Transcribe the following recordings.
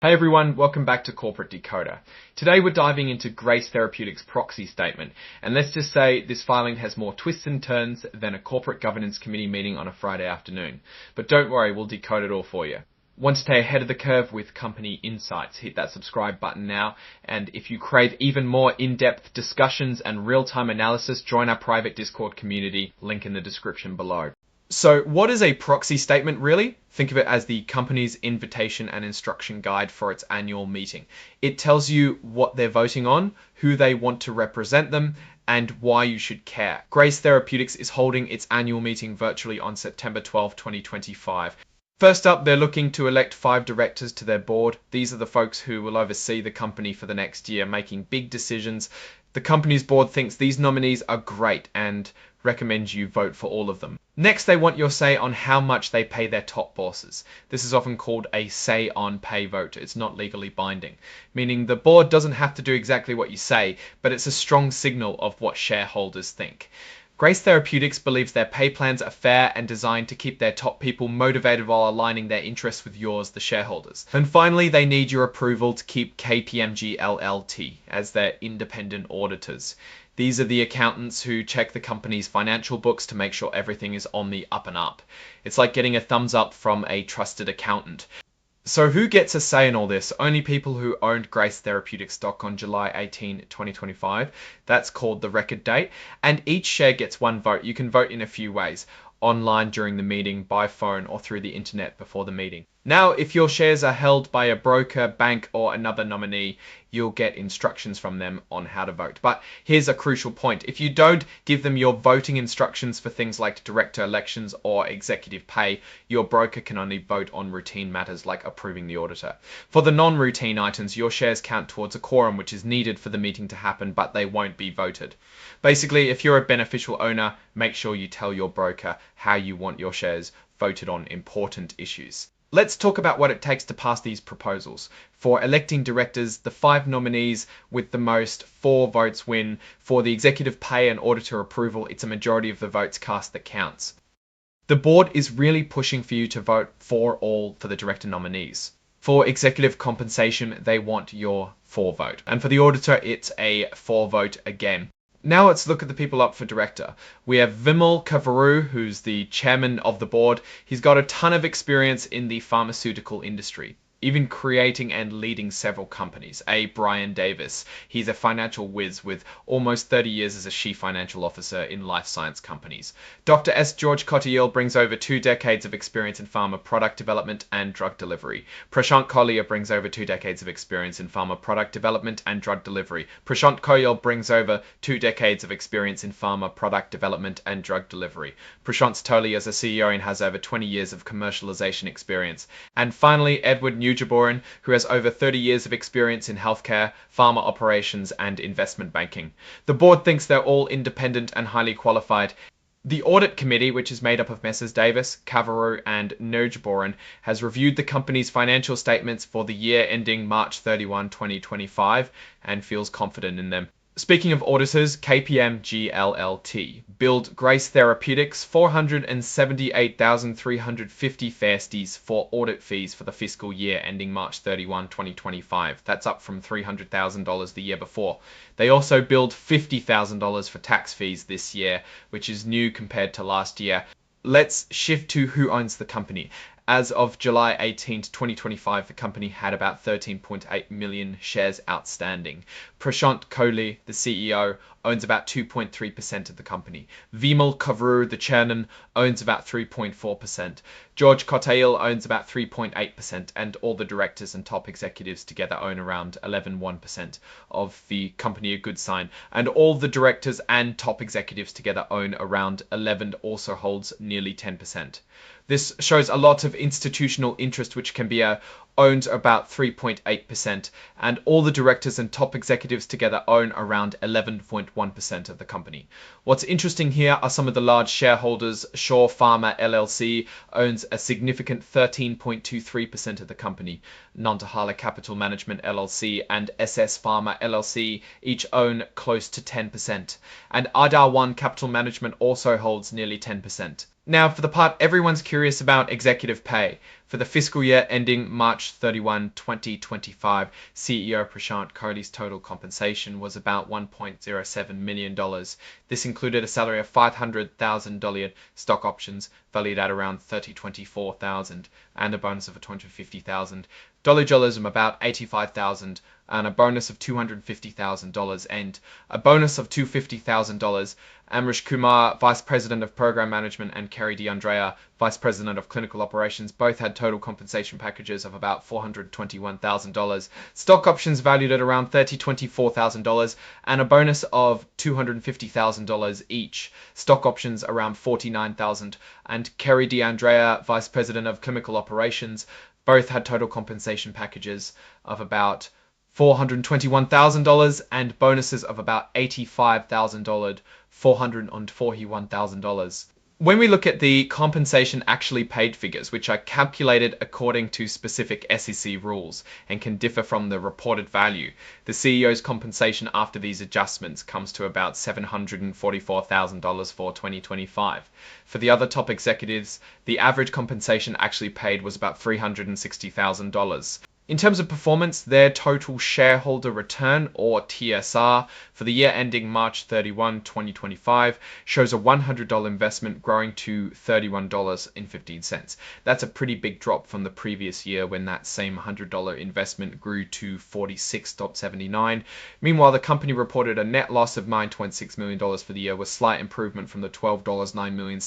Hey everyone, welcome back to Corporate Decoder. Today we're diving into Grace Therapeutics' proxy statement, and let's just say this filing has more twists and turns than a corporate governance committee meeting on a Friday afternoon. But don't worry, we'll decode it all for you. Want to stay ahead of the curve with company insights? Hit that subscribe button now, and if you crave even more in-depth discussions and real-time analysis, join our private Discord community, link in the description below. So what is a proxy statement really? Think of it as the company's invitation and instruction guide for its annual meeting. It tells you what they're voting on, who they want to represent them, and why you should care. Grace Therapeutics is holding its annual meeting virtually on September 12, 2025. First up, they're looking to elect 5 directors to their board. These are the folks who will oversee the company for the next year, making big decisions. The company's board thinks these nominees are great and recommends you vote for all of them. Next, they want your say on how much they pay their top bosses. This is often called a say on pay vote. It's not legally binding, meaning the board doesn't have to do exactly what you say, but it's a strong signal of what shareholders think. Grace Therapeutics believes their pay plans are fair and designed to keep their top people motivated while aligning their interests with yours, the shareholders. And finally, they need your approval to keep KPMG LLP as their independent auditors. These are the accountants who check the company's financial books to make sure everything is on the up and up. It's like getting a thumbs up from a trusted accountant. So who gets a say in all this? Only people who owned Grace Therapeutics stock on July 18, 2025. That's called the record date. And each share gets one vote. You can vote in a few ways: online during the meeting, by phone, or through the internet before the meeting. Now, if your shares are held by a broker, bank, or another nominee, you'll get instructions from them on how to vote. But here's a crucial point. If you don't give them your voting instructions for things like director elections or executive pay, your broker can only vote on routine matters like approving the auditor. For the non-routine items, your shares count towards a quorum which is needed for the meeting to happen, but they won't be voted. Basically, if you're a beneficial owner, make sure you tell your broker how you want your shares voted on important issues. Let's talk about what it takes to pass these proposals. For electing directors, the 5 nominees with the most 4 votes win. For the executive pay and auditor approval, it's a majority of the votes cast that counts. The board is really pushing for you to vote for all for the director nominees. For executive compensation, they want your 4 vote. And for the auditor, it's a 4 vote again. Now let's look at the people up for director. We have Vimal Kavaru, who's the chairman of the board. He's got a ton of experience in the pharmaceutical industry, even creating and leading several companies. Brian Davis, he's a financial whiz with almost 30 years as a chief financial officer in life science companies. Dr. S. George Kottayil brings over 2 decades of experience in pharma product development and drug delivery. Prashant Collier brings over 2 decades of experience in pharma product development and drug delivery. Prashant Koyal brings over 2 decades of experience in pharma product development and drug delivery. Prashant Toli is a CEO and has over 20 years of commercialization experience. And finally, Edward Nugeboren, who has over 30 years of experience in healthcare, pharma operations, and investment banking. The board thinks they're all independent and highly qualified. The audit committee, which is made up of Messrs. Davis, Kavaru, and Nugeboren, has reviewed the company's financial statements for the year ending March 31, 2025, and feels confident in them. Speaking of auditors, KPMG LLP billed Grace Therapeutics 478,350 FAIRSTIs for audit fees for the fiscal year ending March 31, 2025. That's up from $300,000 the year before. They also billed $50,000 for tax fees this year, which is new compared to last year. Let's shift to who owns the company. As of July 18, 2025, the company had about 13.8 million shares outstanding. Prashant Kohli, the CEO, owns about 2.3% of the company. Vimal Kavaru, the chairman, owns about 3.4%. George Kottayil owns about 3.8%, and all the directors and top executives together own around 11.1% of the company, a good sign. And all the directors and top executives together own around 11, also holds nearly 10%. This shows a lot of institutional interest, which can be owned about 3.8%, and all the directors and top executives together own around 11.1% of the company. What's interesting here are some of the large shareholders. Shaw Pharma LLC owns a significant 13.23% of the company. Nantahala Capital Management LLC and SS Pharma LLC each own close to 10%. And Ardar One Capital Management also holds nearly 10%. Now, for the part everyone's curious about, executive pay. For the fiscal year ending March 31, 2025, CEO Prashant Kohli's total compensation was about $1.07 million. This included a salary of $500,000, stock options valued at around $24,000, and a bonus of $250,000, of about $85,000, and a bonus of $250,000, and a bonus of $250,000. Amrish Kumar, Vice President of Program Management, and Kerry D'Andrea, Vice President of Clinical Operations, both had total compensation packages of about $421,000, stock options valued at around $24,000, and a bonus of $250,000 each, stock options around $49,000, and Kerry D'Andrea, Vice President of Clinical Operations, both had total compensation packages of about $421,000 and bonuses of about $85,000, $441,000. When we look at the compensation actually paid figures, which are calculated according to specific SEC rules and can differ from the reported value, the CEO's compensation after these adjustments comes to about $744,000 for 2025. For the other top executives, the average compensation actually paid was about $360,000. In terms of performance, their total shareholder return, or TSR, for the year ending March 31, 2025, shows a $100 investment growing to $31.15. That's a pretty big drop from the previous year when that same $100 investment grew to $46.79. Meanwhile, the company reported a net loss of $9.6 million for the year, with slight improvement from the $12.9 million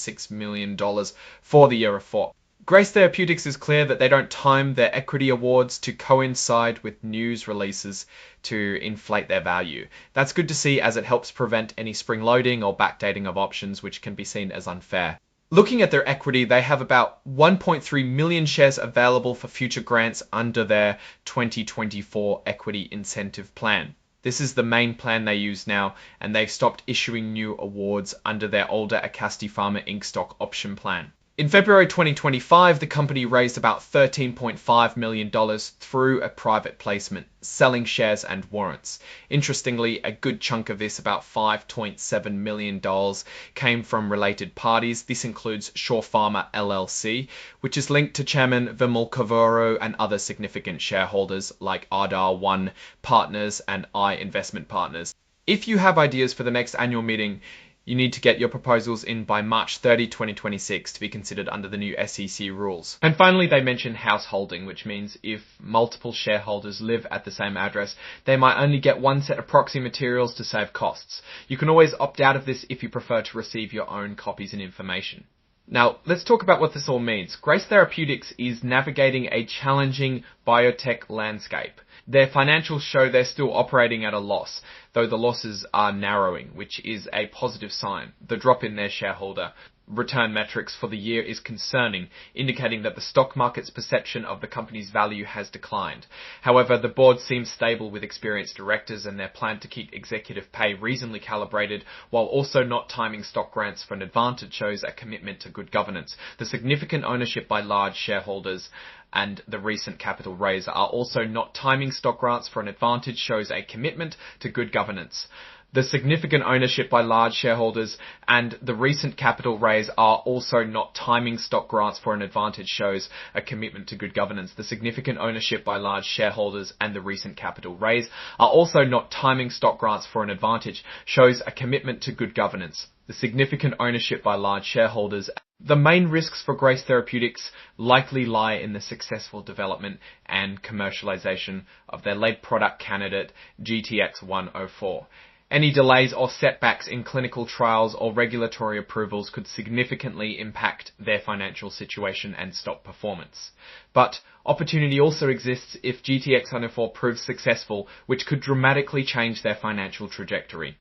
for the year before. Grace Therapeutics is clear that they don't time their equity awards to coincide with news releases to inflate their value. That's good to see, as it helps prevent any spring loading or backdating of options, which can be seen as unfair. Looking at their equity, they have about 1.3 million shares available for future grants under their 2024 equity incentive plan. This is the main plan they use now, and they've stopped issuing new awards under their older Acasti Pharma Inc. stock option plan. In February 2025, the company raised about $13.5 million through a private placement, selling shares and warrants. Interestingly, a good chunk of this, about $5.7 million, came from related parties. This includes Shaw Pharma LLC, which is linked to Chairman Vimal Kavuru and other significant shareholders like Ardar One Partners and I Investment Partners. If you have ideas for the next annual meeting, you need to get your proposals in by March 30, 2026 to be considered under the new SEC rules. And finally, they mention householding, which means if multiple shareholders live at the same address, they might only get one set of proxy materials to save costs. You can always opt out of this if you prefer to receive your own copies and information. Now, let's talk about what this all means. Grace Therapeutics is navigating a challenging biotech landscape. Their financials show they're still operating at a loss, though the losses are narrowing, which is a positive sign. The drop in their shareholder return metrics for the year is concerning, indicating that the stock market's perception of the company's value has declined. However, the board seems stable with experienced directors, and their plan to keep executive pay reasonably calibrated while also not timing stock grants for an advantage shows a commitment to good governance. The significant ownership by large shareholders and the recent capital raise are also not timing stock grants for an advantage shows a commitment to good governance. The significant ownership by large shareholders and the recent capital raise are also not timing stock grants for an advantage shows a commitment to good governance. The significant ownership by large shareholders and the recent capital raise are also not timing stock grants for an advantage shows a commitment to good governance. The significant ownership by large shareholders. The main risks for Grace Therapeutics likely lie in the successful development and commercialization of their lead product candidate GTX-104. Any delays or setbacks in clinical trials or regulatory approvals could significantly impact their financial situation and stop performance. But opportunity also exists if GTX-104 proves successful, which could dramatically change their financial trajectory.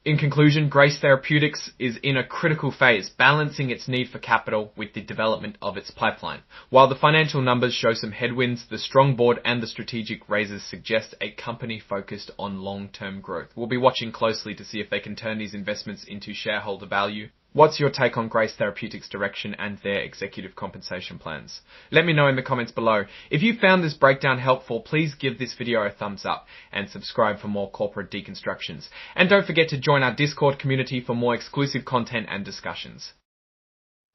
In conclusion, Grace Therapeutics is in a critical phase, balancing its need for capital with the development of its pipeline. While the financial numbers show some headwinds, the strong board and the strategic raises suggest a company focused on long-term growth. We'll be watching closely to see if they can turn these investments into shareholder value. What's your take on Grace Therapeutics' direction and their executive compensation plans? Let me know in the comments below. If you found this breakdown helpful, please give this video a thumbs up and subscribe for more corporate deconstructions. And don't forget to join our Discord community for more exclusive content and discussions.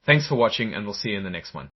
Thanks for watching, and we'll see you in the next one.